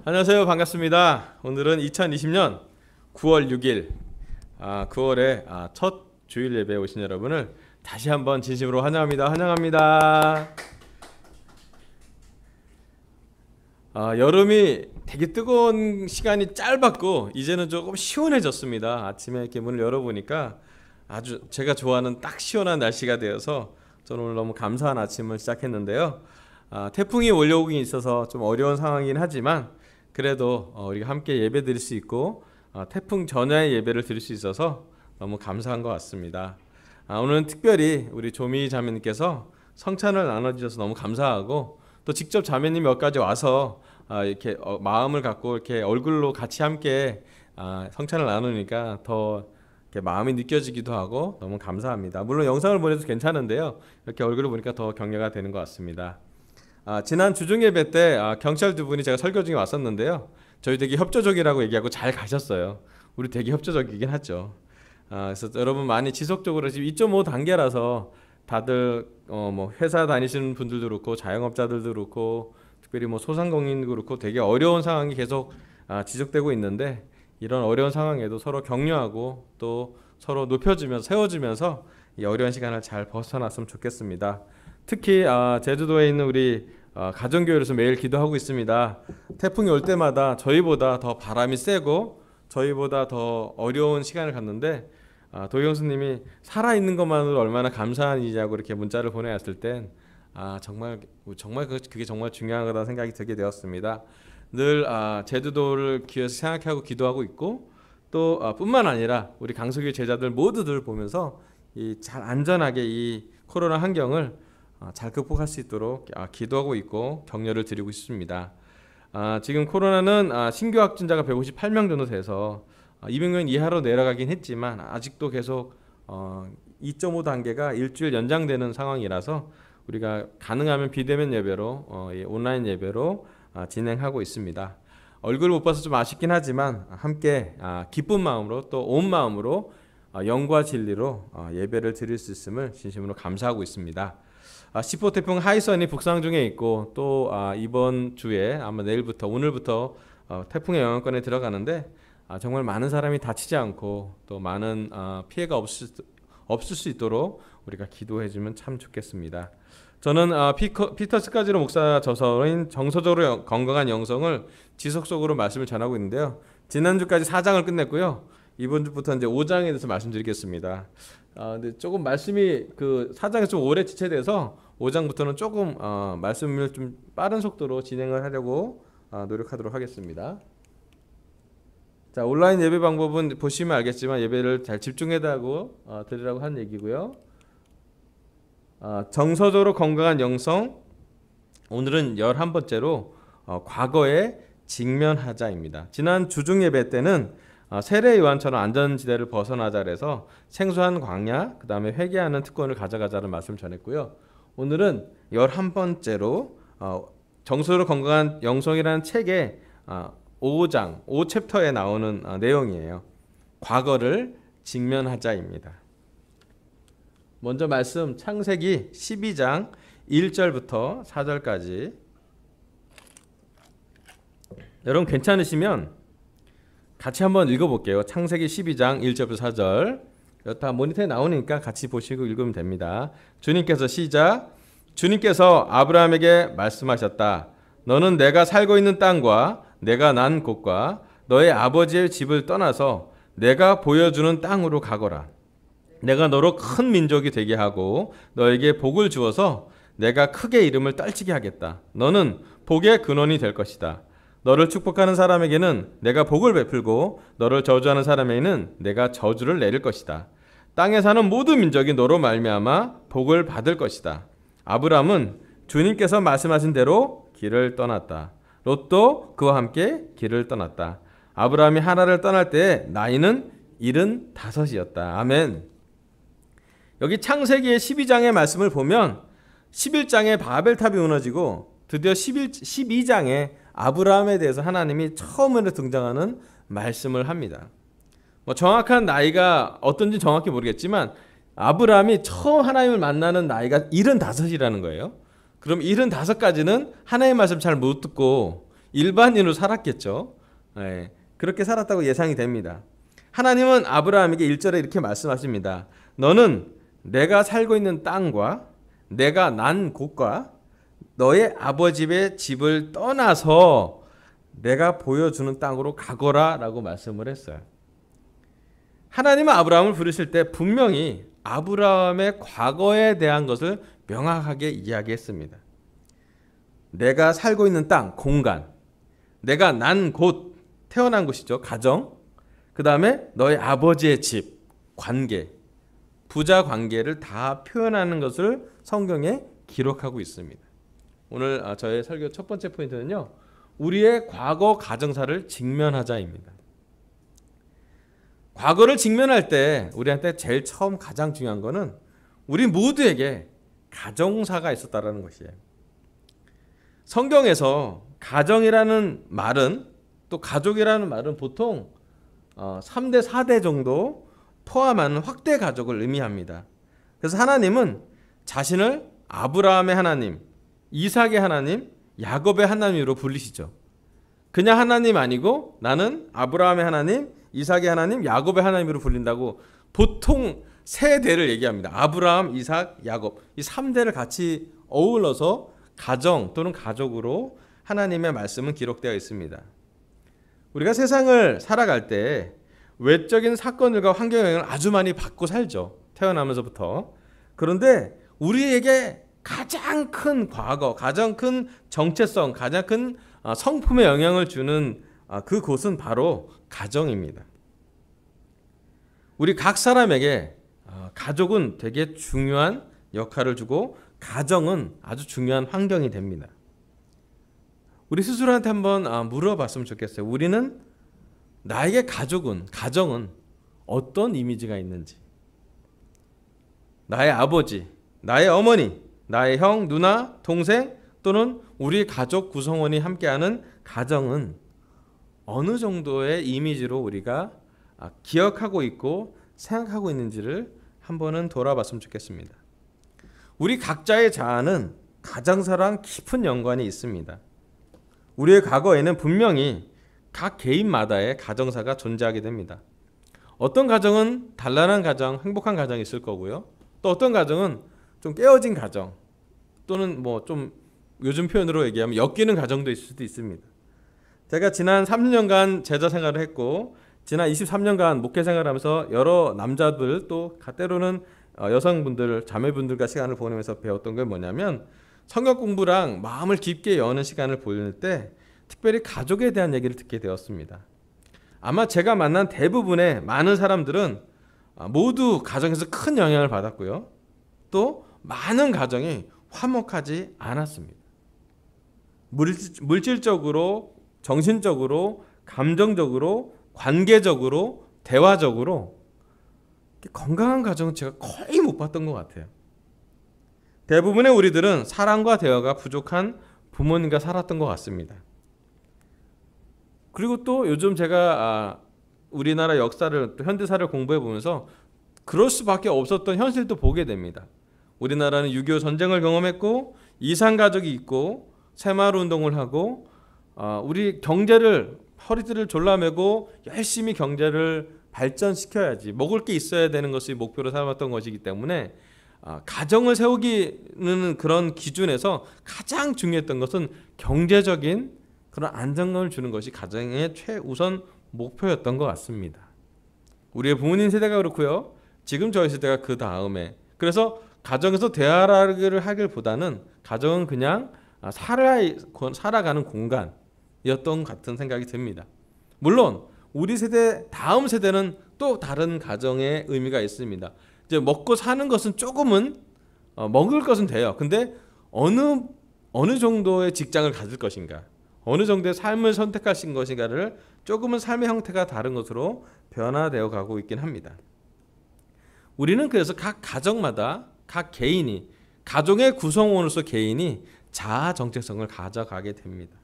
안녕하세요. 반갑습니다. 오늘은 2020년 9월 6일 9월에 첫 주일 예배에 오신 여러분을 다시 한번 진심으로 환영합니다. 환영합니다. 여름이 되게 뜨거운 시간이 짧았고 이제는 조금 시원해졌습니다. 아침에 이렇게 문을 열어보니까 아주 제가 좋아하는 딱 시원한 날씨가 되어서 저는 오늘 너무 감사한 아침을 시작했는데요. 태풍이 몰려오긴 있어서 좀 어려운 상황이긴 하지만 그래도 우리가 함께 예배 드릴 수 있고 태풍 전야의 예배를 드릴 수 있어서 너무 감사한 것 같습니다. 오늘은 특별히 우리 조미 자매님께서 성찬을 나눠주셔서 너무 감사하고 또 직접 자매님 몇 가지 와서 이렇게 마음을 갖고 이렇게 얼굴로 같이 함께 성찬을 나누니까 더 이렇게 마음이 느껴지기도 하고 너무 감사합니다. 물론 영상을 보내도 괜찮은데요. 이렇게 얼굴을 보니까 더 격려가 되는 것 같습니다. 지난 주중 예배 때 경찰 두 분이 제가 설교 중에 왔었는데요. 저희 되게 협조적이라고 얘기하고 잘 가셨어요. 우리 되게 협조적이긴 하죠. 그래서 여러분 많이 지속적으로 지금 2.5 단계라서 다들 뭐 회사 다니시는 분들도 그렇고 자영업자들도 그렇고 특별히 뭐 소상공인도 그렇고 되게 어려운 상황이 계속 지속되고 있는데 이런 어려운 상황에도 서로 격려하고 또 서로 높여주면서 세워주면서 이 어려운 시간을 잘 벗어났으면 좋겠습니다. 특히 제주도에 있는 우리 가정교회에서 매일 기도하고 있습니다. 태풍이 올 때마다 저희보다 더 바람이 세고 저희보다 더 어려운 시간을 갖는데 도희경수님이 살아있는 것만으로 얼마나 감사한 일이냐고 이렇게 문자를 보내왔을 땐 정말 그게 정말 중요한 거다 생각이 들게 되었습니다. 늘 제주도를 기어서 생각하고 기도하고 있고 또 뿐만 아니라 우리 강석유 제자들 모두들 보면서 잘 안전하게 이 코로나 환경을 잘 극복할 수 있도록 기도하고 있고 격려를 드리고 있습니다. 지금 코로나는 신규 확진자가 158명 정도 돼서 200명 이하로 내려가긴 했지만 아직도 계속 2.5 단계가 일주일 연장되는 상황이라서 우리가 가능하면 비대면 예배로 온라인 예배로 진행하고 있습니다. 얼굴 못 봐서 좀 아쉽긴 하지만 함께 기쁜 마음으로 또 온 마음으로 영과 진리로 예배를 드릴 수 있음을 진심으로 감사하고 있습니다. 10호 태풍 하이선이 북상 중에 있고 또 이번 주에 아마 내일부터 오늘부터 태풍의 영향권에 들어가는데 정말 많은 사람이 다치지 않고 또 많은 피해가 없을 수 있도록 우리가 기도해주면 참 좋겠습니다. 저는 피터 스카지로 목사 저서인 정서적으로 건강한 영성을 지속적으로 말씀을 전하고 있는데요. 지난주까지 4장을 끝냈고요. 이번 주부터 이제 5장에 대해서 말씀드리겠습니다. 근데 조금 말씀이 그 4장에서 좀 오래 지체돼서 5장부터는 조금 말씀을 좀 빠른 속도로 진행을 하려고 노력하도록 하겠습니다. 자, 온라인 예배 방법은 보시면 알겠지만 예배를 잘 집중해달라고 드리라고 한 얘기고요. 정서적으로 건강한 영성, 오늘은 11번째로 과거에 직면하자입니다. 지난 주중 예배 때는 세례 요한처럼 안전지대를 벗어나자 그래서 생소한 광야, 그 다음에 회개하는 특권을 가져가자는 말씀을 전했고요. 오늘은 11번째로 정서로 건강한 영성이라는 책의 5장, 5챕터에 나오는 내용이에요. 과거를 직면하자입니다. 먼저 말씀 창세기 12장 1절부터 4절까지 여러분 괜찮으시면 같이 한번 읽어볼게요. 창세기 12장 1절부터 4절 다 모니터에 나오니까 같이 보시고 읽으면 됩니다. 주님께서 시작. 주님께서 아브라함에게 말씀하셨다. 너는 내가 살고 있는 땅과 내가 난 곳과 너의 아버지의 집을 떠나서 내가 보여주는 땅으로 가거라. 내가 너로 큰 민족이 되게 하고 너에게 복을 주어서 내가 크게 이름을 떨치게 하겠다. 너는 복의 근원이 될 것이다. 너를 축복하는 사람에게는 내가 복을 베풀고 너를 저주하는 사람에게는 내가 저주를 내릴 것이다. 땅에 사는 모든 민족이 너로 말미암아 복을 받을 것이다. 아브람은 주님께서 말씀하신 대로 길을 떠났다. 롯도 그와 함께 길을 떠났다. 아브라함이 하나를 떠날 때 나이는 75이었다. 아멘. 여기 창세기의 12장의 말씀을 보면 11장에 바벨탑이 무너지고 드디어 12장에 아브라함에 대해서 하나님이 처음으로 등장하는 말씀을 합니다. 뭐 정확한 나이가 어떤지 정확히 모르겠지만 아브라함이 처음 하나님을 만나는 나이가 75이라는 거예요. 그럼 75까지는 하나님의 말씀 잘 못 듣고 일반인으로 살았겠죠. 예, 그렇게 살았다고 예상이 됩니다. 하나님은 아브라함에게 1절에 이렇게 말씀하십니다. 너는 내가 살고 있는 땅과 내가 난 곳과 너의 아버지의 집을 떠나서 내가 보여주는 땅으로 가거라 라고 말씀을 했어요. 하나님은 아브라함을 부르실 때 분명히 아브라함의 과거에 대한 것을 명확하게 이야기했습니다. 내가 살고 있는 땅, 공간, 내가 난 곳, 태어난 곳이죠. 가정, 그 다음에 너의 아버지의 집, 관계, 부자 관계를 다 표현하는 것을 성경에 기록하고 있습니다. 오늘 저의 설교 첫 번째 포인트는요, 우리의 과거 가정사를 직면하자입니다. 과거를 직면할 때 우리한테 제일 처음 가장 중요한 거는 우리 모두에게 가정사가 있었다라는 것이에요. 성경에서 가정이라는 말은, 또 가족이라는 말은 보통 3대 4대 정도 포함하는 확대 가족을 의미합니다. 그래서 하나님은 자신을 아브라함의 하나님, 이삭의 하나님, 야곱의 하나님으로 불리시죠. 그냥 하나님 아니고 나는 아브라함의 하나님, 이삭의 하나님, 야곱의 하나님으로 불린다고 보통 세 대를 얘기합니다. 아브라함, 이삭, 야곱, 이 3대를 같이 어울러서 가정 또는 가족으로 하나님의 말씀은 기록되어 있습니다. 우리가 세상을 살아갈 때 외적인 사건들과 환경 영향을 아주 많이 받고 살죠. 태어나면서부터. 그런데 우리에게 가장 큰 과거, 가장 큰 정체성, 가장 큰 성품의 영향을 주는 그곳은 바로 가정입니다. 우리 각 사람에게 가족은 되게 중요한 역할을 주고 가정은 아주 중요한 환경이 됩니다. 우리 스스로한테 한번 물어봤으면 좋겠어요. 우리는 나에게 가정은 어떤 이미지가 있는지, 나의 아버지, 나의 어머니, 나의 형, 누나, 동생 또는 우리 가족 구성원이 함께하는 가정은 어느 정도의 이미지로 우리가 기억하고 있고 생각하고 있는지를 한번은 돌아봤으면 좋겠습니다. 우리 각자의 자아는 가정사랑 깊은 연관이 있습니다. 우리의 과거에는 분명히 각 개인마다의 가정사가 존재하게 됩니다. 어떤 가정은 단란한 가정, 행복한 가정이 있을 거고요. 또 어떤 가정은 좀 깨어진 가정 또는 뭐 좀 요즘 표현으로 얘기하면 엮이는 가정도 있을 수도 있습니다. 제가 지난 30년간 제자 생활을 했고 지난 23년간 목회 생활하면서 여러 남자들 또 때로는 여성분들, 자매분들과 시간을 보내면서 배웠던 게 뭐냐면 성경 공부랑 마음을 깊게 여는 시간을 보낼 때 특별히 가족에 대한 얘기를 듣게 되었습니다. 아마 제가 만난 대부분의 많은 사람들은 모두 가정에서 큰 영향을 받았고요. 또 많은 가정이 화목하지 않았습니다. 물질적으로, 정신적으로, 감정적으로, 관계적으로, 대화적으로 건강한 가정은 제가 거의 못 봤던 것 같아요. 대부분의 우리들은 사랑과 대화가 부족한 부모님과 살았던 것 같습니다. 그리고 또 요즘 제가 우리나라 역사를, 또 현대사를 공부해 보면서 그럴 수밖에 없었던 현실도 보게 됩니다. 우리나라는 6.25 전쟁을 경험했고 이산가족이 있고 새마을운동을 하고 우리 경제를 허리띠를 졸라매고 열심히 경제를 발전시켜야지, 먹을 게 있어야 되는 것이 목표로 삼았던 것이기 때문에 가정을 세우기는 그런 기준에서 가장 중요했던 것은 경제적인 그런 안정감을 주는 것이 가정의 최우선 목표였던 것 같습니다. 우리의 부모님 세대가 그렇고요. 지금 저희 세대가 그 다음에, 그래서 가정에서 대화를 하기보다는 가정은 그냥 살아가는 공간이었던 같은 생각이 듭니다. 물론 우리 세대 다음 세대는 또 다른 가정의 의미가 있습니다. 이제 먹고 사는 것은 조금은 먹을 것은 돼요. 근데 어느 정도의 직장을 가질 것인가, 어느 정도의 삶을 선택하신 것인가를 조금은 삶의 형태가 다른 것으로 변화되어 가고 있긴 합니다. 우리는 그래서 각 가정마다 각 개인이, 가족의 구성원으로서 개인이 자아 정체성을 가져가게 됩니다.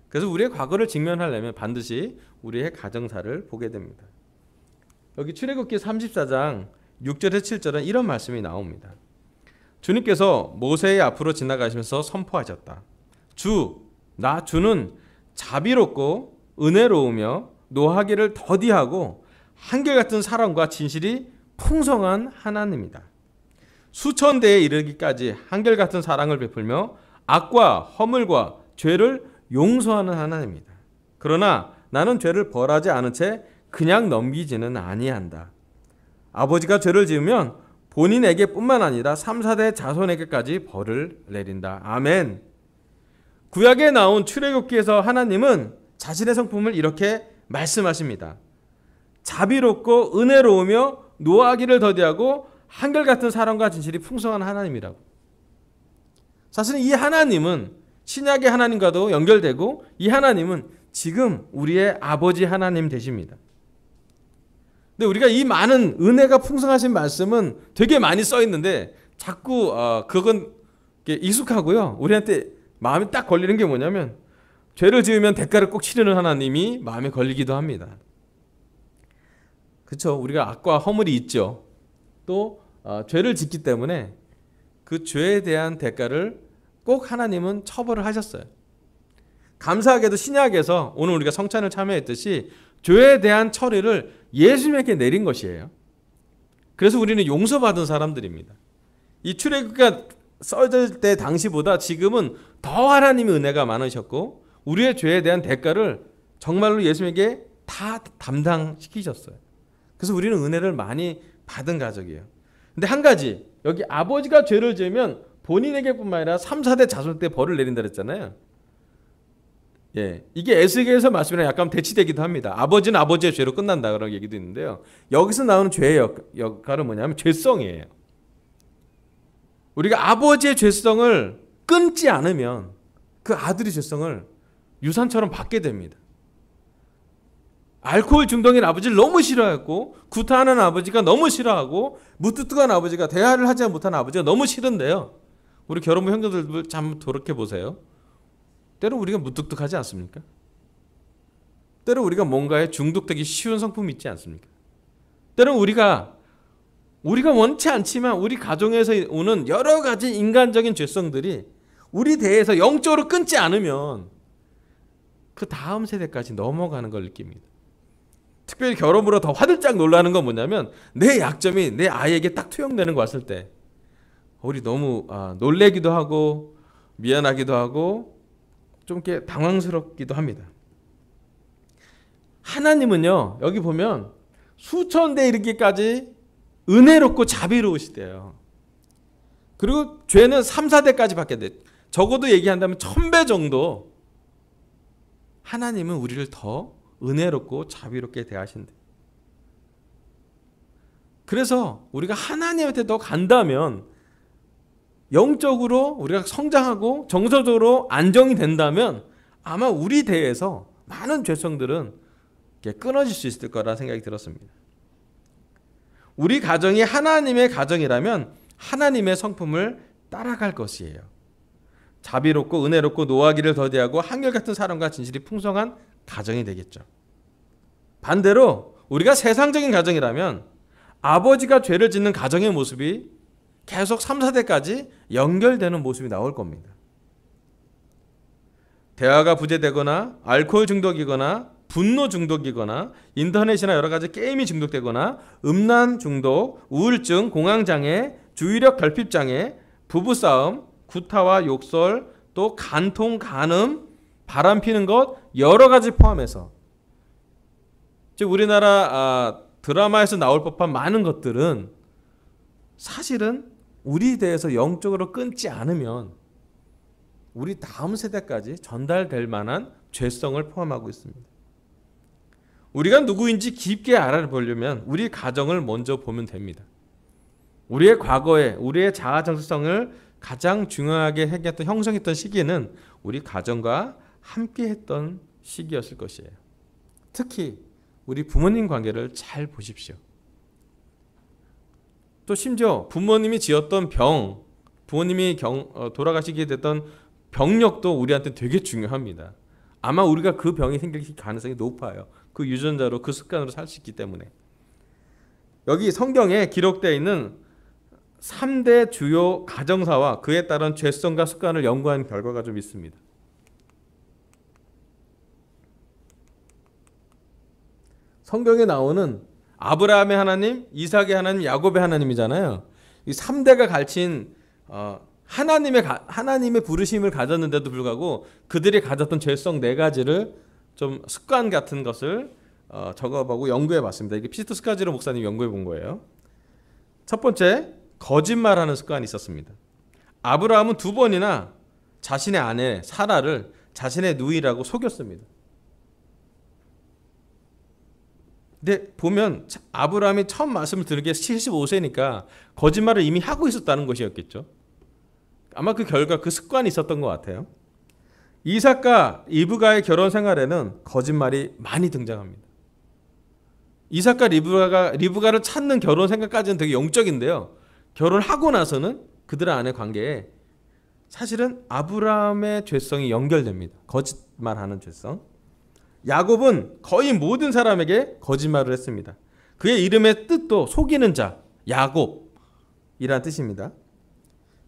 그래서 우리의 과거를 직면하려면 반드시 우리의 가정사를 보게 됩니다. 여기 출애굽기 34장 6절에서 7절은 이런 말씀이 나옵니다. 주님께서 모세의 앞으로 지나가시면서 선포하셨다. 주는 자비롭고 은혜로우며 노하기를 더디하고 한결같은 사랑과 진실이 풍성한 하나님이다. 수천 대에 이르기까지 한결같은 사랑을 베풀며 악과 허물과 죄를 용서하는 하나님이다. 그러나 나는 죄를 벌하지 않은 채 그냥 넘기지는 아니한다. 아버지가 죄를 지으면 본인에게 뿐만 아니라 3, 4대 자손에게까지 벌을 내린다. 아멘. 구약에 나온 출애굽기에서 하나님은 자신의 성품을 이렇게 말씀하십니다. 자비롭고 은혜로우며 노하기를 더디하고 한결같은 사랑과 진실이 풍성한 하나님이라고. 사실은 이 하나님은 신약의 하나님과도 연결되고 이 하나님은 지금 우리의 아버지 하나님 되십니다. 근데 우리가 이 많은 은혜가 풍성하신 말씀은 되게 많이 써 있는데 자꾸 그건 익숙하고요. 우리한테 마음에 딱 걸리는 게 뭐냐면 죄를 지으면 대가를 꼭 치르는 하나님이 마음에 걸리기도 합니다. 그렇죠. 우리가 악과 허물이 있죠. 또 죄를 짓기 때문에 그 죄에 대한 대가를 꼭 하나님은 처벌을 하셨어요. 감사하게도 신약에서 오늘 우리가 성찬을 참여했듯이 죄에 대한 처리를 예수님에게 내린 것이에요. 그래서 우리는 용서받은 사람들입니다. 이 출애굽기가 써질 때 당시보다 지금은 더 하나님의 은혜가 많으셨고 우리의 죄에 대한 대가를 정말로 예수님에게 다 담당시키셨어요. 그래서 우리는 은혜를 많이 받은 가족이에요. 근데 한 가지, 여기 아버지가 죄를 지으면 본인에게뿐만 아니라 3, 4대 자손 때 벌을 내린다 그랬잖아요. 예, 이게 에스겔서 말씀이랑 약간 대치되기도 합니다. 아버지는 아버지의 죄로 끝난다 그런 얘기도 있는데요. 여기서 나오는 죄의 역할은 뭐냐면 죄성이에요. 우리가 아버지의 죄성을 끊지 않으면 그 아들의 죄성을 유산처럼 받게 됩니다. 알코올 중독인 아버지를 너무 싫어했고 구타하는 아버지가 너무 싫어하고 무뚝뚝한 아버지가 대화를 하지 못하는 아버지가 너무 싫은데요. 우리 결혼부 형제들도 참 돌이켜 보세요. 때로 우리가 무뚝뚝하지 않습니까? 때로 우리가 뭔가에 중독되기 쉬운 성품이 있지 않습니까? 때로 우리가 원치 않지만 우리 가정에서 오는 여러 가지 인간적인 죄성들이 우리 대해서 영적으로 끊지 않으면 그 다음 세대까지 넘어가는 걸 느낍니다. 특별히 결혼으로 더 화들짝 놀라는 건 뭐냐면 내 약점이 내 아이에게 딱 투영되는 거 왔을 때 우리 너무 놀래기도 하고 미안하기도 하고 좀 이렇게 당황스럽기도 합니다. 하나님은요, 여기 보면 수천 대 이르기까지 은혜롭고 자비로우시대요. 그리고 죄는 3, 4대까지 받게 돼. 적어도 얘기한다면 1000배 정도 하나님은 우리를 더 은혜롭고 자비롭게 대하신대. 그래서 우리가 하나님한테 더 간다면 영적으로 우리가 성장하고 정서적으로 안정이 된다면 아마 우리 대해서 많은 죄성들은 끊어질 수 있을 거라 생각이 들었습니다. 우리 가정이 하나님의 가정이라면 하나님의 성품을 따라갈 것이에요. 자비롭고 은혜롭고 노하기를 더디하고 한결같은 사랑과 진실이 풍성한 가정이 되겠죠. 반대로 우리가 세상적인 가정이라면 아버지가 죄를 짓는 가정의 모습이 계속 3, 4대까지 연결되는 모습이 나올 겁니다. 대화가 부재되거나 알코올 중독이거나 분노 중독이거나 인터넷이나 여러 가지 게임이 중독되거나 음란 중독, 우울증, 공황장애, 주의력 결핍장애, 부부싸움, 구타와 욕설, 또 간통, 간음, 바람 피는 것 여러 가지 포함해서 즉 우리나라 드라마에서 나올 법한 많은 것들은 사실은 우리 대해서 영적으로 끊지 않으면 우리 다음 세대까지 전달될 만한 죄성을 포함하고 있습니다. 우리가 누구인지 깊게 알아보려면 우리 가정을 먼저 보면 됩니다. 우리의 과거에 우리의 자아 정체성을 가장 중요하게 형성했던 시기는 우리 가정과 함께 했던 시기였을 것이에요. 특히 우리 부모님 관계를 잘 보십시오. 또 심지어 부모님이 지었던 병, 부모님이 돌아가시게 됐던 병력도 우리한테 되게 중요합니다. 아마 우리가 그 병이 생길 가능성이 높아요. 그 유전자로 그 습관으로 살 수 있기 때문에. 여기 성경에 기록되어 있는 3대 주요 가정사와 그에 따른 죄성과 습관을 연구한 결과가 좀 있습니다. 성경에 나오는 아브라함의 하나님, 이삭의 하나님, 야곱의 하나님이잖아요. 이 3대가 갈친 하나님의 부르심을 가졌는데도 불구하고 그들이 가졌던 죄성 4가지를 좀 습관 같은 것을 적어보고 연구해봤습니다. 이게 피스토 스카지로 목사님 연구해본 거예요. 첫 번째, 거짓말하는 습관이 있었습니다. 아브라함은 2번이나 자신의 아내 사라를 자신의 누이라고 속였습니다. 근데 보면 아브라함이 처음 말씀을 들은 게 75세니까 거짓말을 이미 하고 있었다는 것이었겠죠. 아마 그 결과 그 습관이 있었던 것 같아요. 이삭과 리브가의 결혼 생활에는 거짓말이 많이 등장합니다. 이삭과 리브가를 찾는 결혼 생각까지는 되게 영적인데요. 결혼하고 나서는 그들 안의 관계에 사실은 아브라함의 죄성이 연결됩니다. 거짓말하는 죄성. 야곱은 거의 모든 사람에게 거짓말을 했습니다. 그의 이름의 뜻도 속이는 자, 야곱이라는 뜻입니다.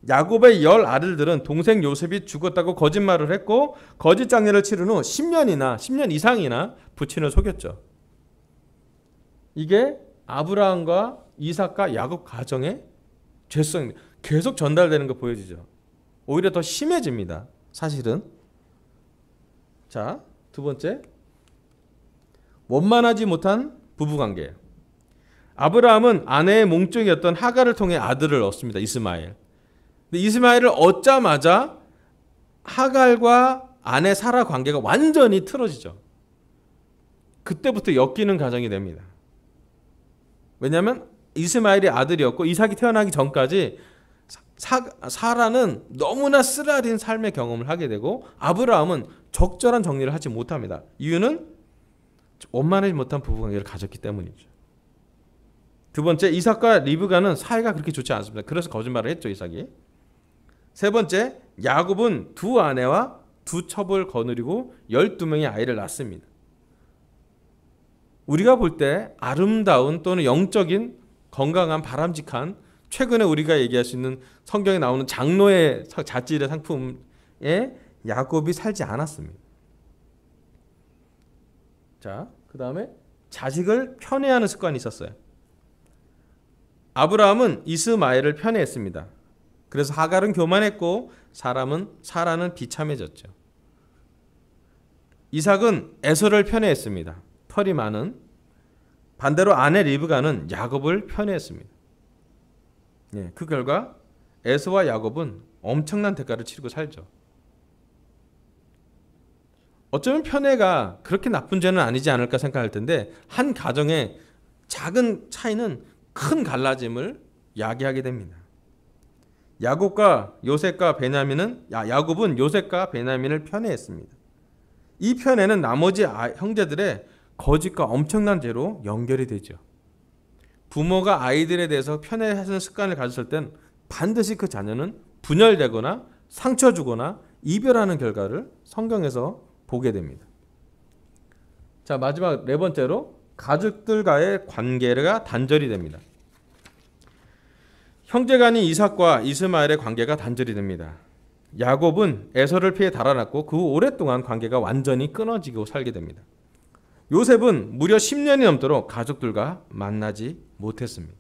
야곱의 10 아들들은 동생 요셉이 죽었다고 거짓말을 했고 거짓 장례를 치른 후 10년 이상이나 부친을 속였죠. 이게 아브라함과 이삭과 야곱 가정의 죄성입니다. 계속 전달되는 거 보여지죠. 오히려 더 심해집니다. 사실은. 자, 2번째. 원만하지 못한 부부관계예요. 아브라함은 아내의 몽둥이였던 하갈을 통해 아들을 얻습니다. 이스마엘. 근데 이스마엘을 얻자마자 하갈과 아내 사라 관계가 완전히 틀어지죠. 그때부터 엮이는 가정이 됩니다. 왜냐하면 이스마엘이 아들이었고 이삭이 태어나기 전까지 사라는 너무나 쓰라린 삶의 경험을 하게 되고 아브라함은 적절한 정리를 하지 못합니다. 이유는 원만하지 못한 부부관계를 가졌기 때문이죠. 2번째, 이삭과 리브가는 사이가 그렇게 좋지 않습니다. 그래서 거짓말을 했죠, 이삭이. 3번째, 야곱은 2 아내와 2 첩을 거느리고 12명의 아이를 낳습니다. 우리가 볼 때 아름다운 또는 영적인 건강한 바람직한 최근에 우리가 얘기할 수 있는 성경에 나오는 장로의 자질의 상품에 야곱이 살지 않았습니다. 자, 그 다음에 자식을 편애하는 습관이 있었어요. 아브라함은 이스마엘을 편애했습니다. 그래서 하갈은 교만했고 사라는 비참해졌죠. 이삭은 에서를 편애했습니다. 털이 많은. 반대로 아내 리브가는 야곱을 편애했습니다. 그 결과 에서와 야곱은 엄청난 대가를 치르고 살죠. 어쩌면 편애가 그렇게 나쁜 죄는 아니지 않을까 생각할 텐데 한 가정의 작은 차이는 큰 갈라짐을 야기하게 됩니다. 야곱은 요셉과 베냐민을 편애했습니다. 이 편애는 나머지 형제들의 거짓과 엄청난 죄로 연결이 되죠. 부모가 아이들에 대해서 편애하는 습관을 가졌을 땐 반드시 그 자녀는 분열되거나 상처 주거나 이별하는 결과를 성경에서 보게 됩니다. 자, 마지막 4번째로 가족들과의 관계가 단절이 됩니다. 형제간인 이삭과 이스마엘의 관계가 단절이 됩니다. 야곱은 에서를 피해 달아났고 그 후 오랫동안 관계가 완전히 끊어지고 살게 됩니다. 요셉은 무려 10년이 넘도록 가족들과 만나지 못했습니다.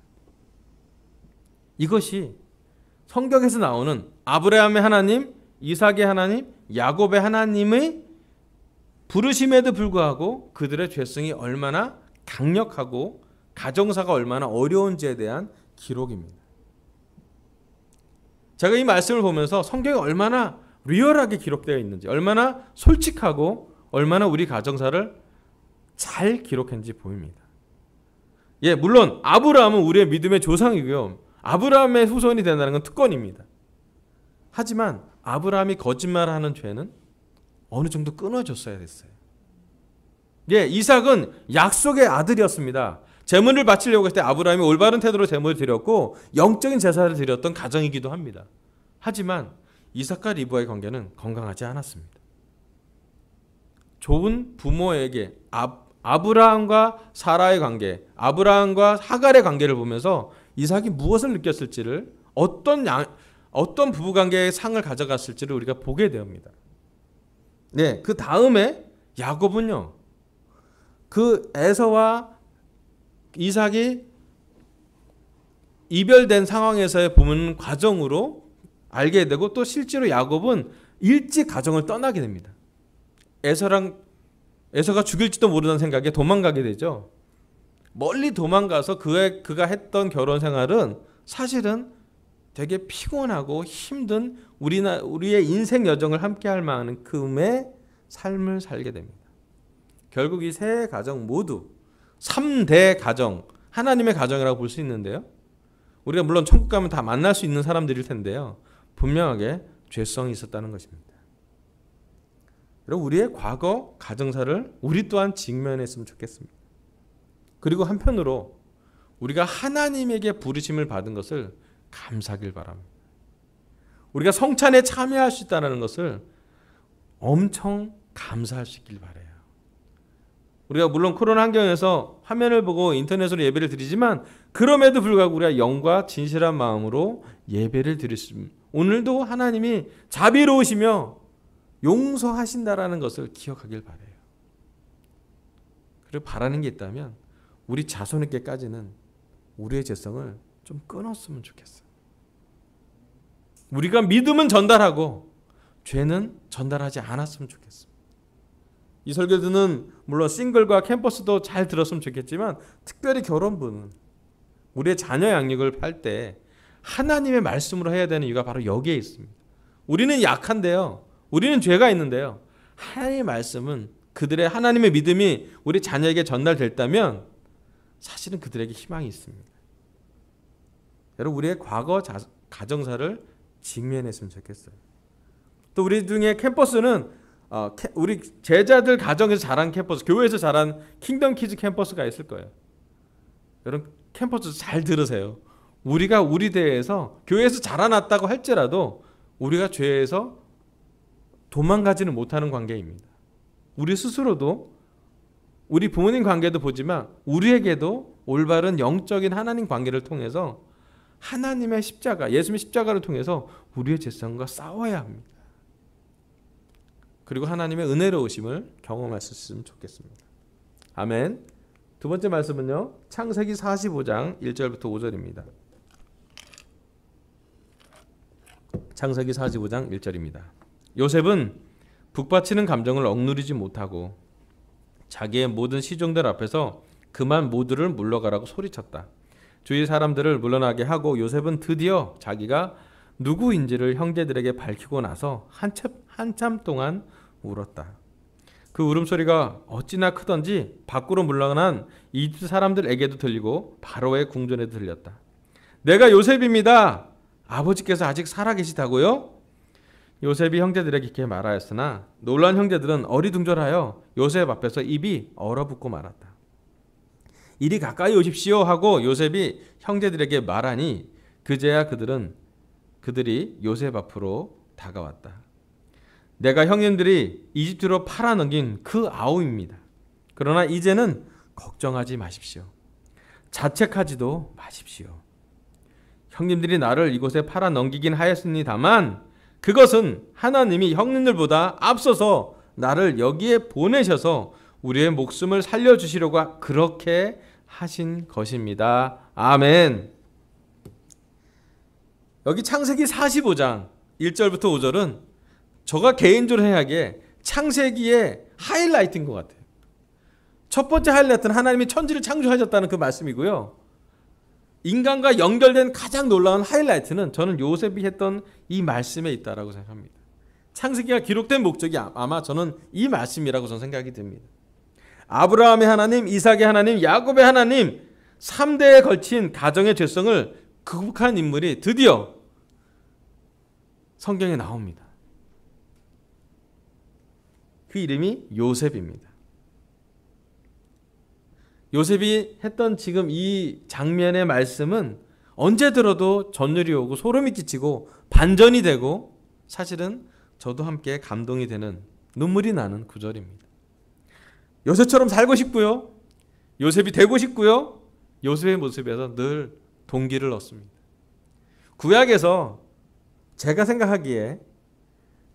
이것이 성경에서 나오는 아브라함의 하나님, 이삭의 하나님, 야곱의 하나님의 부르심에도 불구하고 그들의 죄성이 얼마나 강력하고 가정사가 얼마나 어려운지에 대한 기록입니다. 제가 이 말씀을 보면서 성경이 얼마나 리얼하게 기록되어 있는지, 얼마나 솔직하고 얼마나 우리 가정사를 잘 기록했는지 보입니다. 물론 아브라함은 우리의 믿음의 조상이고요. 아브라함의 후손이 된다는 건 특권입니다. 하지만 아브라함이 거짓말하는 죄는 어느 정도 끊어졌어야 됐어요. 이삭은 약속의 아들이었습니다. 제물을 바치려고 했을 때 아브라함이 올바른 태도로 제물을 드렸고 영적인 제사를 드렸던 가정이기도 합니다. 하지만 이삭과 리브와의 관계는 건강하지 않았습니다. 좋은 부모에게 아브라함과 사라의 관계, 아브라함과 하갈의 관계를 보면서 이삭이 무엇을 느꼈을지를 어떤 부부관계의 상을 가져갔을지를 우리가 보게 됩니다. 그 다음에 야곱은요, 그 에서와 이삭이 이별된 상황에서의 보는 과정으로 알게 되고 또 실제로 야곱은 일찍 가정을 떠나게 됩니다. 에서가 죽일지도 모르는 생각에 도망가게 되죠. 멀리 도망가서 그가 했던 결혼 생활은 사실은 되게 피곤하고 힘든 우리의 인생 여정을 함께할 만큼의 삶을 살게 됩니다. 결국 이 세 가정 모두 3대 가정, 하나님의 가정이라고 볼 수 있는데요. 우리가 물론 천국 가면 다 만날 수 있는 사람들일 텐데요. 분명하게 죄성이 있었다는 것입니다. 여러분, 우리의 과거 가정사를 우리 또한 직면했으면 좋겠습니다. 그리고 한편으로 우리가 하나님에게 부르심을 받은 것을 감사하길 바랍니다. 우리가 성찬에 참여할 수 있다는 것을 엄청 감사할 수 있길 바라요. 우리가 물론 코로나 환경에서 화면을 보고 인터넷으로 예배를 드리지만 그럼에도 불구하고 우리가 영과 진실한 마음으로 예배를 드렸습니다. 오늘도 하나님이 자비로우시며 용서하신다라는 것을 기억하길 바라요. 그리고 바라는 게 있다면 우리 자손에게까지는 우리의 죄성을 좀 끊었으면 좋겠어요. 우리가 믿음은 전달하고 죄는 전달하지 않았으면 좋겠습니다. 이 설교들은 물론 싱글과 캠퍼스도 잘 들었으면 좋겠지만 특별히 결혼부는 우리의 자녀 양육을 할 때 하나님의 말씀으로 해야 되는 이유가 바로 여기에 있습니다. 우리는 약한데요. 우리는 죄가 있는데요. 하나님의 말씀은 그들의 하나님의 믿음이 우리 자녀에게 전달됐다면 사실은 그들에게 희망이 있습니다. 여러분, 우리의 과거 가정사를 직면했으면 좋겠어요. 또 우리 중에 캠퍼스는 우리 제자들 가정에서 자란 캠퍼스, 교회에서 자란 킹덤 키즈 캠퍼스가 있을 거예요. 여러분, 캠퍼스 잘 들으세요. 우리가 우리 대회에서 교회에서 자라났다고 할지라도 우리가 죄에서 도망가지는 못하는 관계입니다. 우리 스스로도 우리 부모님 관계도 보지만 우리에게도 올바른 영적인 하나님 관계를 통해서 하나님의 십자가, 예수님의 십자가를 통해서 우리의 죄성과 싸워야 합니다. 그리고 하나님의 은혜로우심을 경험할 수 있으면 좋겠습니다. 아멘. 두 번째 말씀은요, 창세기 45장 1절부터 5절입니다. 창세기 45장 1절입니다. 요셉은 북받치는 감정을 억누르지 못하고 자기의 모든 시종들 앞에서 그만 모두를 물러가라고 소리쳤다. 주위 사람들을 물러나게 하고 요셉은 드디어 자기가 누구인지를 형제들에게 밝히고 나서 한참 동안 울었다. 그 울음소리가 어찌나 크던지 밖으로 물러난 이집트 사람들에게도 들리고 바로의 궁전에도 들렸다. 내가 요셉입니다. 아버지께서 아직 살아계시다고요? 요셉이 형제들에게 이렇게 말하였으나 놀란 형제들은 어리둥절하여 요셉 앞에서 입이 얼어붙고 말았다. 이리 가까이 오십시오 하고 요셉이 형제들에게 말하니 그제야 그들이 요셉 앞으로 다가왔다. 내가 형님들이 이집트로 팔아넘긴 그 아우입니다. 그러나 이제는 걱정하지 마십시오. 자책하지도 마십시오. 형님들이 나를 이곳에 팔아넘기긴 하였습니다만 그것은 하나님이 형님들보다 앞서서 나를 여기에 보내셔서 우리의 목숨을 살려주시려고 그렇게 하신 것입니다. 아멘. 여기 창세기 45장 1절부터 5절은 저가 개인적으로 생각하기에 창세기의 하이라이트인 것 같아요. 첫 번째 하이라이트는 하나님이 천지를 창조하셨다는 그 말씀이고요. 인간과 연결된 가장 놀라운 하이라이트는 저는 요셉이 했던 이 말씀에 있다라고 생각합니다. 창세기가 기록된 목적이 아마 저는 이 말씀이라고 저는 생각이 듭니다. 아브라함의 하나님, 이삭의 하나님, 야곱의 하나님 3대에 걸친 가정의 죄성을 극복한 인물이 드디어 성경에 나옵니다. 그 이름이 요셉입니다. 요셉이 했던 지금 이 장면의 말씀은 언제 들어도 전율이 오고 소름이 끼치고 반전이 되고 사실은 저도 함께 감동이 되는 눈물이 나는 구절입니다. 요셉처럼 살고 싶고요. 요셉이 되고 싶고요. 요셉의 모습에서 늘 동기를 얻습니다. 구약에서 제가 생각하기에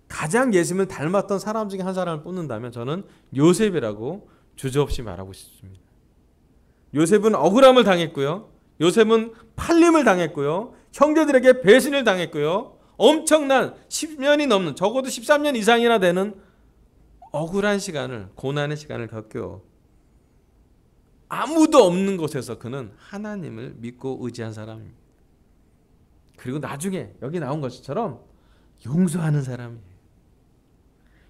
가장 예수님을 닮았던 사람 중에 한 사람을 뽑는다면 저는 요셉이라고 주저없이 말하고 싶습니다. 요셉은 억울함을 당했고요. 요셉은 팔림을 당했고요. 형제들에게 배신을 당했고요. 엄청난 10년이 넘는, 적어도 13년 이상이나 되는 억울한 시간을, 고난의 시간을 겪고 아무도 없는 곳에서 그는 하나님을 믿고 의지한 사람입니다. 그리고 나중에 여기 나온 것처럼 용서하는 사람이에요.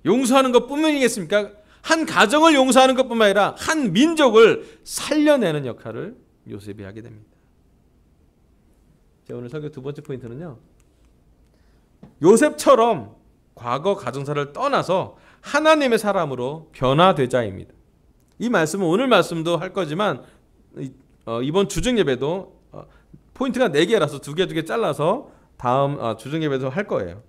용서하는 것뿐이겠습니까? 한 가정을 용서하는 것뿐만 아니라 한 민족을 살려내는 역할을 요셉이 하게 됩니다. 제 오늘 설교 두 번째 포인트는요, 요셉처럼 과거 가정사를 떠나서 하나님의 사람으로 변화되자입니다. 이 말씀은 오늘 말씀도 할 거지만 이번 주중 예배도 포인트가 4개라서 2개 잘라서 다음 주중 예배도 할 거예요.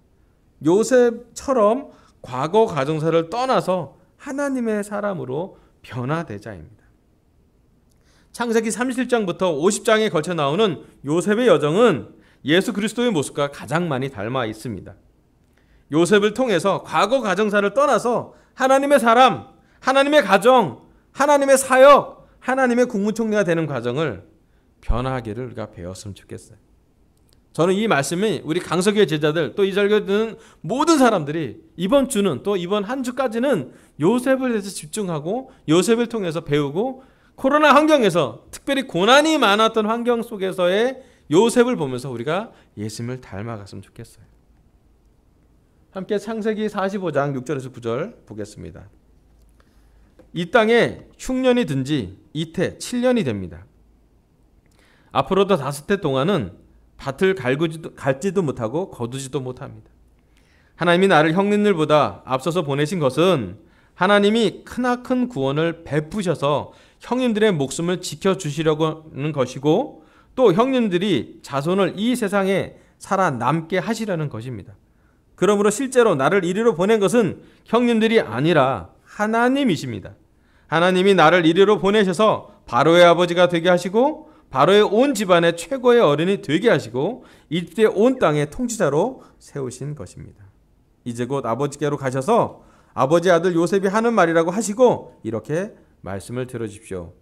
요셉처럼 과거 가정사를 떠나서 하나님의 사람으로 변화되자입니다. 창세기 37장부터 50장에 걸쳐 나오는 요셉의 여정은 예수 그리스도의 모습과 가장 많이 닮아 있습니다. 요셉을 통해서 과거 가정사를 떠나서 하나님의 사람, 하나님의 가정, 하나님의 사역, 하나님의 국무총리가 되는 과정을 변화하기를 우리가 배웠으면 좋겠어요. 저는 이 말씀이 우리 강석의 제자들, 또 이 설교 듣는 모든 사람들이 이번 주는, 또 이번 한 주까지는 요셉을 대해서 집중하고 요셉을 통해서 배우고, 코로나 환경에서 특별히 고난이 많았던 환경 속에서의 요셉을 보면서 우리가 예수님을 닮아갔으면 좋겠어요. 함께 창세기 45장 6절에서 9절 보겠습니다. 이 땅에 흉년이 든 지 이태 7년이 됩니다. 앞으로도 5해 동안은 밭을 갈지도 못하고 거두지도 못합니다. 하나님이 나를 형님들보다 앞서서 보내신 것은 하나님이 크나큰 구원을 베푸셔서 형님들의 목숨을 지켜주시려고 하는 것이고, 또 형님들이 자손을 이 세상에 살아남게 하시려는 것입니다. 그러므로 실제로 나를 이리로 보낸 것은 형님들이 아니라 하나님이십니다. 하나님이 나를 이리로 보내셔서 바로의 아버지가 되게 하시고 바로의 온 집안의 최고의 어른이 되게 하시고 이집트의 온 땅의 통치자로 세우신 것입니다. 이제 곧 아버지께로 가셔서 아버지 아들 요셉이 하는 말이라고 하시고 이렇게 말씀을 들어주십시오.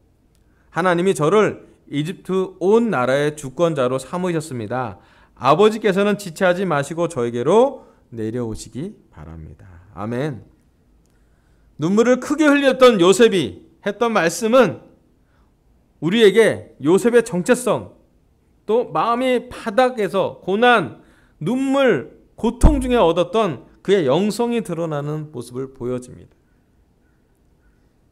하나님이 저를 이집트 온 나라의 주권자로 삼으셨습니다. 아버지께서는 지체하지 마시고 저에게로 내려오시기 바랍니다. 아멘. 눈물을 크게 흘렸던 요셉이 했던 말씀은 우리에게 요셉의 정체성, 또 마음의 바닥에서 고난, 눈물, 고통 중에 얻었던 그의 영성이 드러나는 모습을 보여줍니다.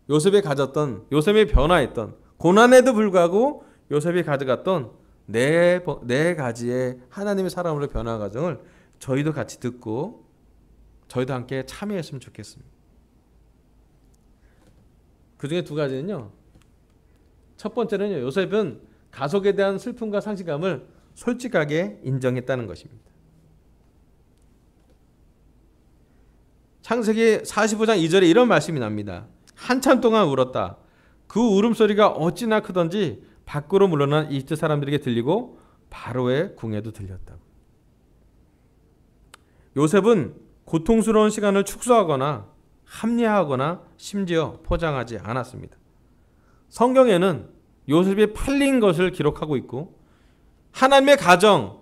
요셉이 가졌던, 요셉이 변화했던, 고난에도 불구하고 요셉이 가져갔던 네 가지의 하나님의 사람으로 변화 과정을 저희도 같이 듣고 저희도 함께 참여했으면 좋겠습니다. 그 중에 2가지는요. 첫 번째는요, 요셉은 가족에 대한 슬픔과 상실감을 솔직하게 인정했다는 것입니다. 창세기 45장 2절에 이런 말씀이 납니다. 한참 동안 울었다. 그 울음소리가 어찌나 크던지 밖으로 물러난 이집트 사람들에게 들리고 바로의 궁에도 들렸다고. 요셉은 고통스러운 시간을 축소하거나 합리화하거나 심지어 포장하지 않았습니다. 성경에는 요셉이 팔린 것을 기록하고 있고, 하나님의 가정,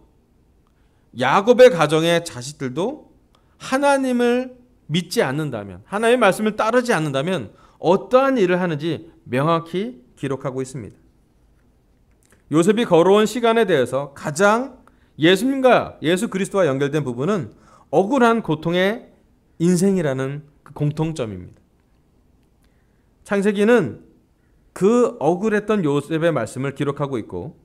야곱의 가정의 자식들도 하나님을 믿지 않는다면, 하나님의 말씀을 따르지 않는다면 어떠한 일을 하는지 명확히 기록하고 있습니다. 요셉이 걸어온 시간에 대해서 가장 예수님과 예수 그리스도와 연결된 부분은 억울한 고통의 인생이라는 그 공통점입니다. 창세기는 그 억울했던 요셉의 말씀을 기록하고 있고,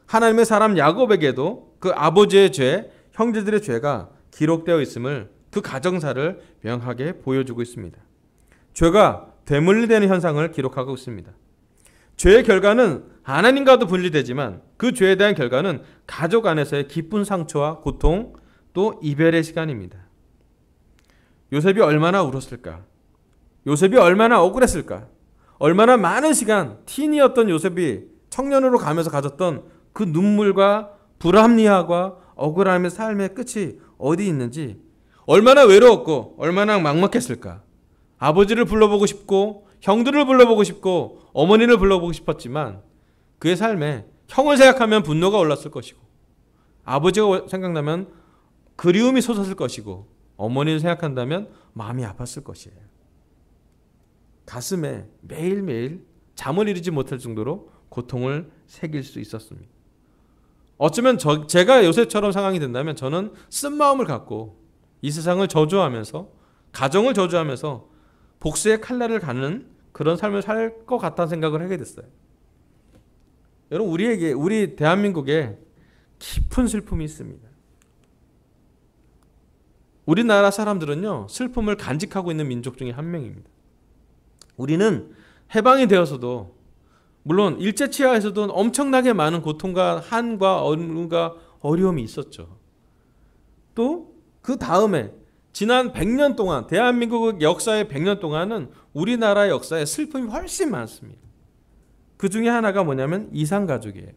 하나님의 사람 야곱에게도 그 아버지의 죄, 형제들의 죄가 기록되어 있음을, 그 가정사를 명확하게 보여주고 있습니다. 죄가 되물리되는 현상을 기록하고 있습니다. 죄의 결과는 하나님과도 분리되지만 그 죄에 대한 결과는 가족 안에서의 깊은 상처와 고통, 또 이별의 시간입니다. 요셉이 얼마나 울었을까? 요셉이 얼마나 억울했을까? 얼마나 많은 시간, 티니였던 요셉이 청년으로 가면서 가졌던 그 눈물과 불합리화와 억울함의 삶의 끝이 어디 있는지, 얼마나 외로웠고 얼마나 막막했을까? 아버지를 불러보고 싶고 형들을 불러보고 싶고 어머니를 불러보고 싶었지만 그의 삶에 형을 생각하면 분노가 올랐을 것이고 아버지가 생각나면 그리움이 솟았을 것이고 어머니를 생각한다면 마음이 아팠을 것이에요. 가슴에 매일매일 잠을 이루지 못할 정도로 고통을 새길 수 있었습니다. 어쩌면 제가 요셉처럼 상황이 된다면 저는 쓴마음을 갖고 이 세상을 저주하면서 가정을 저주하면서 복수의 칼날을 가는 그런 삶을 살 것 같다는 생각을 하게 됐어요. 여러분, 우리 대한민국에 깊은 슬픔이 있습니다. 우리나라 사람들은요, 슬픔을 간직하고 있는 민족 중에 한 명입니다. 우리는 해방이 되어서도 물론 일제치하에서도 엄청나게 많은 고통과 한과 어려움과 어려움이 있었죠. 또 그 다음에 지난 100년 동안 대한민국 역사의 100년 동안은 우리나라의 역사에 슬픔이 훨씬 많습니다. 그 중에 하나가 뭐냐면 이산가족이에요.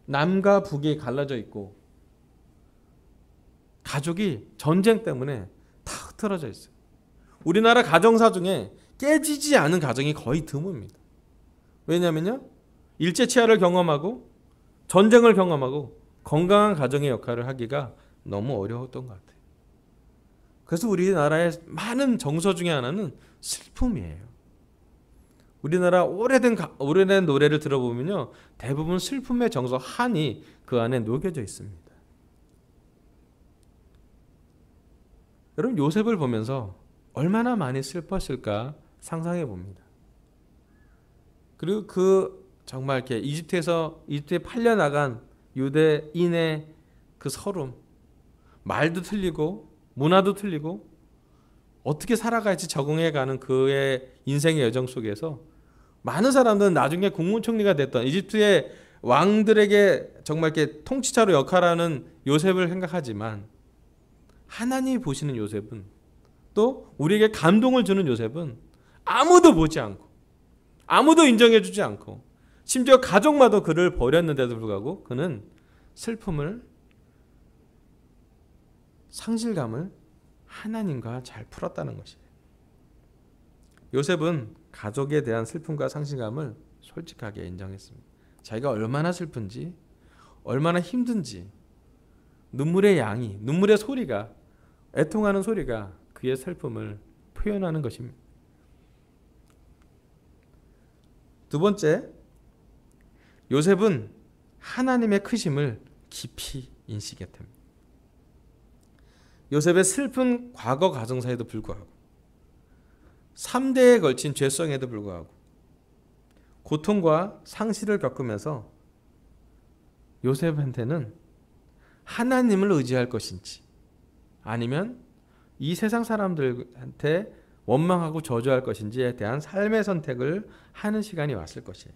남과 북이 갈라져 있고 가족이 전쟁 때문에 다 흩어져 있어요. 우리나라 가정사 중에 깨지지 않은 가정이 거의 드뭅니다. 왜냐면요, 일제치하를 경험하고 전쟁을 경험하고 건강한 가정의 역할을 하기가 너무 어려웠던 것 같아요. 그래서 우리나라의 많은 정서 중에 하나는 슬픔이에요. 우리나라 오래된 노래를 들어보면요, 대부분 슬픔의 정서, 한이 그 안에 녹여져 있습니다. 여러분, 요셉을 보면서 얼마나 많이 슬펐을까 상상해 봅니다. 그리고 정말 이렇게 이집트에 팔려나간 유대인의 그 서름, 말도 틀리고 문화도 틀리고 어떻게 살아갈지 적응해가는 그의 인생의 여정 속에서 많은 사람들은 나중에 국무총리가 됐던 이집트의 왕들에게 정말 이렇게 통치자로 역할하는 요셉을 생각하지만, 하나님이 보시는 요셉은, 또 우리에게 감동을 주는 요셉은 아무도 보지 않고 아무도 인정해주지 않고 심지어 가족마저 그를 버렸는데도 불구하고 그는 슬픔을, 상실감을 하나님과 잘 풀었다는 것이에요. 요셉은 가족에 대한 슬픔과 상실감을 솔직하게 인정했습니다. 자기가 얼마나 슬픈지, 얼마나 힘든지, 눈물의 양이, 눈물의 소리가, 애통하는 소리가 그의 슬픔을 표현하는 것입니다. 두 번째, 요셉은 하나님의 크심을 깊이 인식했답니다. 요셉의 슬픈 과거 가정사에도 불구하고 3대에 걸친 죄성에도 불구하고 고통과 상실을 겪으면서 요셉한테는 하나님을 의지할 것인지 아니면 이 세상 사람들한테 원망하고 저주할 것인지에 대한 삶의 선택을 하는 시간이 왔을 것이에요.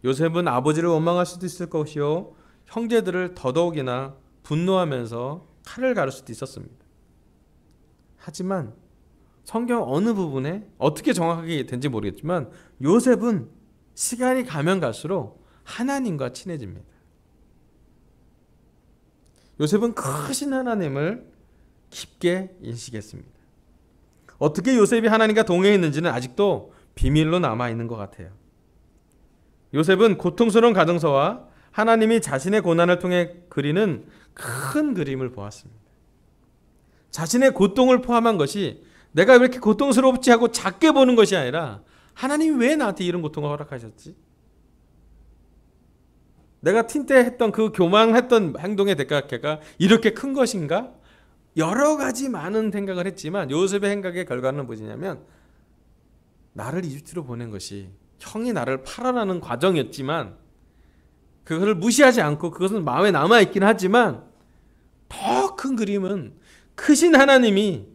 요셉은 아버지를 원망할 수도 있을 것이요, 형제들을 더더욱이나 분노하면서 칼을 가를 수도 있었습니다. 하지만 성경 어느 부분에 어떻게 정확하게 된지 모르겠지만 요셉은 시간이 가면 갈수록 하나님과 친해집니다. 요셉은 크신 하나님을 깊게 인식했습니다. 어떻게 요셉이 하나님과 동행했는지는 아직도 비밀로 남아있는 것 같아요. 요셉은 고통스러운 가정서와 하나님이 자신의 고난을 통해 그리는 큰 그림을 보았습니다. 자신의 고통을 포함한 것이 내가 왜 이렇게 고통스럽지 하고 작게 보는 것이 아니라, 하나님이 왜 나한테 이런 고통을 허락하셨지? 내가 틴때 했던 그 교만했던 행동의 대가가 이렇게 큰 것인가? 여러 가지 많은 생각을 했지만 요셉의 생각의 결과는 뭐냐면, 나를 이집트로 보낸 것이 형이 나를 팔아라는 과정이었지만 그것을 무시하지 않고 그것은 마음에 남아있긴 하지만 더 큰 그림은 크신 하나님이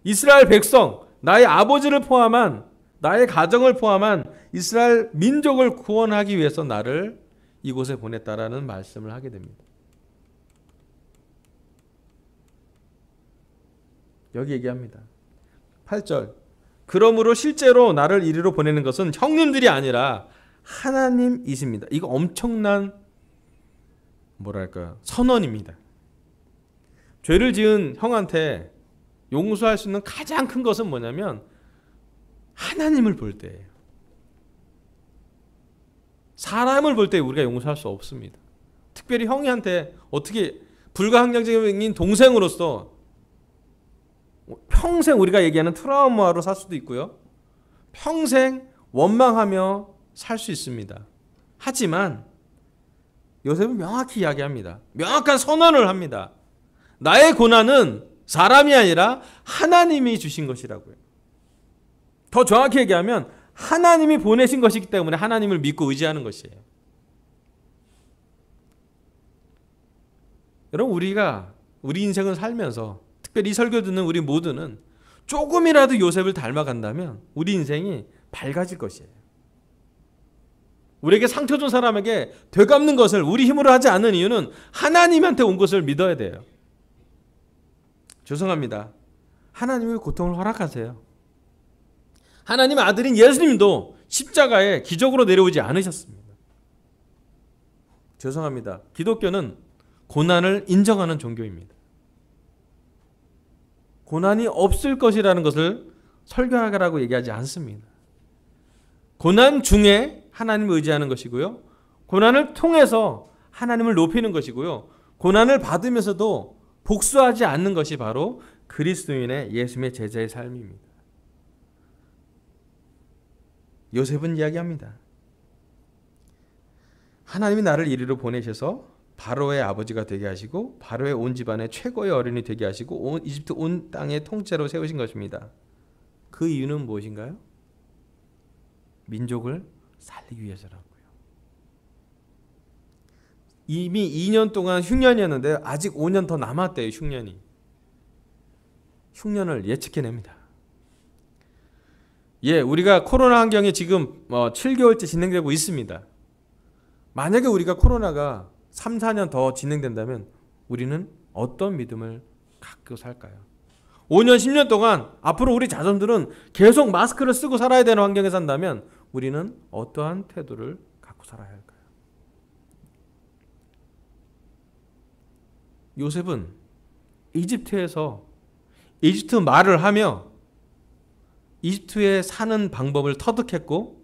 이스라엘 백성, 나의 아버지를 포함한, 나의 가정을 포함한 이스라엘 민족을 구원하기 위해서 나를 이곳에 보냈다라는 말씀을 하게 됩니다. 여기 얘기합니다. 8절, 그러므로 실제로 나를 이리로 보내는 것은 형님들이 아니라 하나님이십니다. 이거 엄청난 선언입니다. 죄를 지은 형한테 용서할 수 있는 가장 큰 것은 뭐냐면, 하나님을 볼 때예요. 사람을 볼 때 우리가 용서할 수 없습니다. 특별히 형이한테 어떻게 불가항력적인 동생으로서 평생 우리가 얘기하는 트라우마로 살 수도 있고요. 평생 원망하며 살 수 있습니다. 하지만 요셉은 명확히 이야기합니다. 명확한 선언을 합니다. 나의 고난은 사람이 아니라 하나님이 주신 것이라고요. 더 정확히 얘기하면 하나님이 보내신 것이기 때문에 하나님을 믿고 의지하는 것이에요. 여러분, 우리가 우리 인생을 살면서 특별히 이 설교 듣는 우리 모두는 조금이라도 요셉을 닮아간다면 우리 인생이 밝아질 것이에요. 우리에게 상처 준 사람에게 되갚는 것을 우리 힘으로 하지 않는 이유는 하나님한테 온 것을 믿어야 돼요. 죄송합니다. 하나님의 고통을 허락하세요. 하나님의 아들인 예수님도 십자가에 기적으로 내려오지 않으셨습니다. 죄송합니다. 기독교는 고난을 인정하는 종교입니다. 고난이 없을 것이라는 것을 설교하라고 얘기하지 않습니다. 고난 중에 하나님을 의지하는 것이고요. 고난을 통해서 하나님을 높이는 것이고요. 고난을 받으면서도 복수하지 않는 것이 바로 그리스도인의 예수님의 제자의 삶입니다. 요셉은 이야기합니다. 하나님이 나를 이리로 보내셔서 바로의 아버지가 되게 하시고 바로의 온 집안의 최고의 어른이 되게 하시고 이집트 온 땅의 통째로 세우신 것입니다. 그 이유는 무엇인가요? 민족을 살리기 위해서라고요. 이미 2년 동안 흉년이었는데 아직 5년 더 남았대요. 흉년이. 흉년을 예측해냅니다. 우리가 코로나 환경이 지금 7개월째 진행되고 있습니다. 만약에 우리가 코로나가 3, 4년 더 진행된다면 우리는 어떤 믿음을 갖고 살까요? 5년, 10년 동안 앞으로 우리 자손들은 계속 마스크를 쓰고 살아야 되는 환경에 산다면 우리는 어떠한 태도를 갖고 살아야 할까요? 요셉은 이집트에서 이집트 말을 하며 이집트에 사는 방법을 터득했고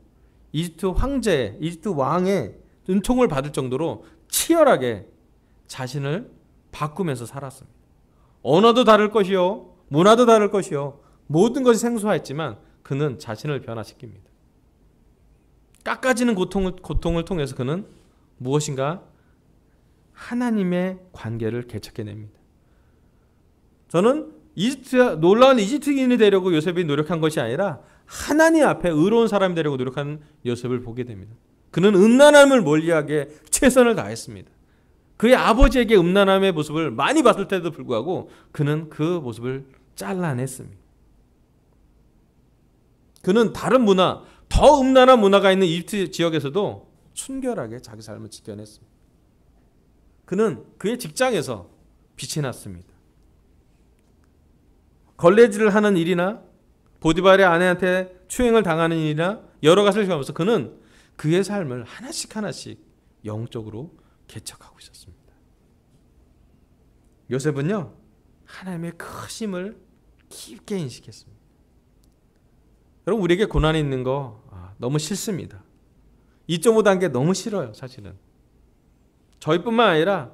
이집트 황제, 이집트 왕의 은총을 받을 정도로 치열하게 자신을 바꾸면서 살았습니다. 언어도 다를 것이요, 문화도 다를 것이요, 모든 것이 생소했지만 그는 자신을 변화시킵니다. 깎아지는 고통을 통해서 그는 무엇인가 하나님의 관계를 개척해냅니다. 저는 놀라운 이집트인이 되려고 요셉이 노력한 것이 아니라 하나님 앞에 의로운 사람이 되려고 노력한 요셉을 보게 됩니다. 그는 음란함을 멀리하게 최선을 다했습니다. 그의 아버지에게 음란함의 모습을 많이 봤을 때도 불구하고 그는 그 모습을 잘라냈습니다. 그는 다른 문화, 더 음란한 문화가 있는 이집트 지역에서도 순결하게 자기 삶을 지켜냈습니다. 그는 그의 직장에서 빛이 났습니다. 걸레질을 하는 일이나 보디발의 아내한테 추행을 당하는 일이나 여러 가지를 겪으면서 그는 그의 삶을 하나씩 하나씩 영적으로 개척하고 있었습니다. 요셉은요, 하나님의 크심을 깊게 인식했습니다. 여러분, 우리에게 고난이 있는 거 너무 싫습니다. 2.5단계 너무 싫어요. 사실은 저희뿐만 아니라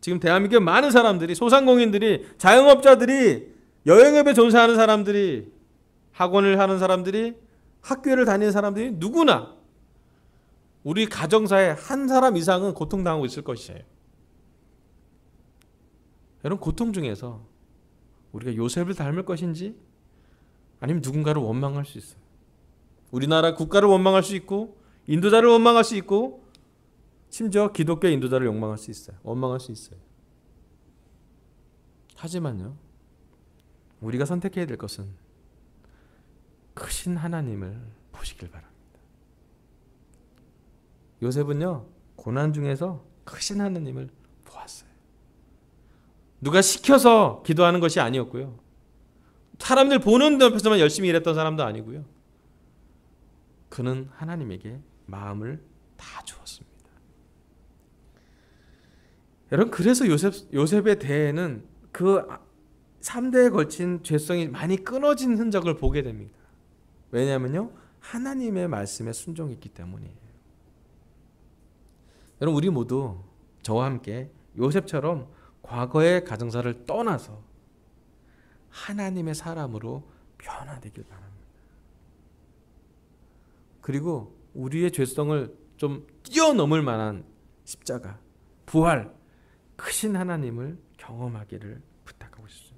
지금 대한민국의 많은 사람들이, 소상공인들이, 자영업자들이, 여행업에 종사하는 사람들이, 학원을 하는 사람들이, 학교를 다니는 사람들이 누구나 우리 가정사에 한 사람 이상은 고통당하고 있을 것이에요. 여러분, 고통 중에서 우리가 요셉을 닮을 것인지 아니면 누군가를 원망할 수 있어요. 우리나라 국가를 원망할 수 있고 인도자를 원망할 수 있고 심지어 기독교 인도자를 원망할 수 있어요. 하지만요, 우리가 선택해야 될 것은 크신 하나님을 보시길 바랍니다. 요셉은요, 고난 중에서 크신 하나님을 보았어요. 누가 시켜서 기도하는 것이 아니었고요. 사람들 보는 옆에서만 열심히 일했던 사람도 아니고요. 그는 하나님에게 마음을 다 주었습니다. 여러분, 그래서 요셉에 대해는 그 3대에 걸친 죄성이 많이 끊어진 흔적을 보게 됩니다. 왜냐하면요, 하나님의 말씀에 순종했기 때문이에요. 여러분, 우리 모두 저와 함께 요셉처럼 과거의 가정사를 떠나서 하나님의 사람으로 변화되길 바랍니다. 그리고 우리의 죄성을 좀 뛰어넘을 만한 십자가, 부활, 크신 하나님을 경험하기를 부탁하고 싶습니다.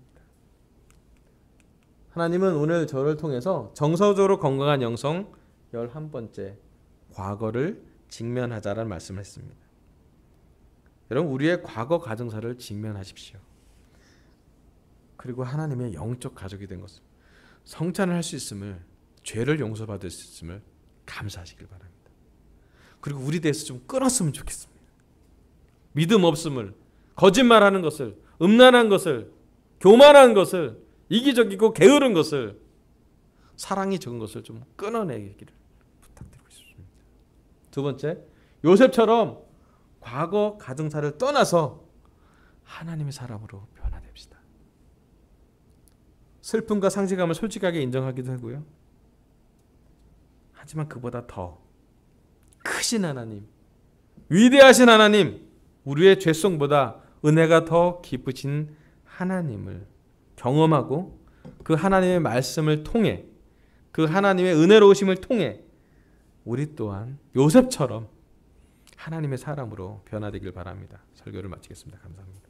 하나님은 오늘 저를 통해서 정서적으로 건강한 영성 11번째, 과거를 직면하자라는 말씀을 했습니다. 여러분, 우리의 과거 가정사를 직면하십시오. 그리고 하나님의 영적 가족이 된 것을, 성찬을 할 수 있음을, 죄를 용서받을 수 있음을 감사하시길 바랍니다. 그리고 우리 대해서 좀 끊었으면 좋겠습니다. 믿음 없음을, 거짓말하는 것을, 음란한 것을, 교만한 것을, 이기적이고 게으른 것을, 사랑이 적은 것을 좀 끊어내기를 부탁드리고 싶습니다. 두 번째, 요셉처럼 과거 가정사를 떠나서 하나님의 사람으로 변화됩시다. 슬픔과 상실감을 솔직하게 인정하기도 하고요. 하지만 그보다 더 크신 하나님, 위대하신 하나님, 우리의 죄성보다 은혜가 더 깊으신 하나님을 경험하고 그 하나님의 말씀을 통해, 그 하나님의 은혜로우심을 통해 우리 또한 요셉처럼 하나님의 사람으로 변화되길 바랍니다. 설교를 마치겠습니다. 감사합니다.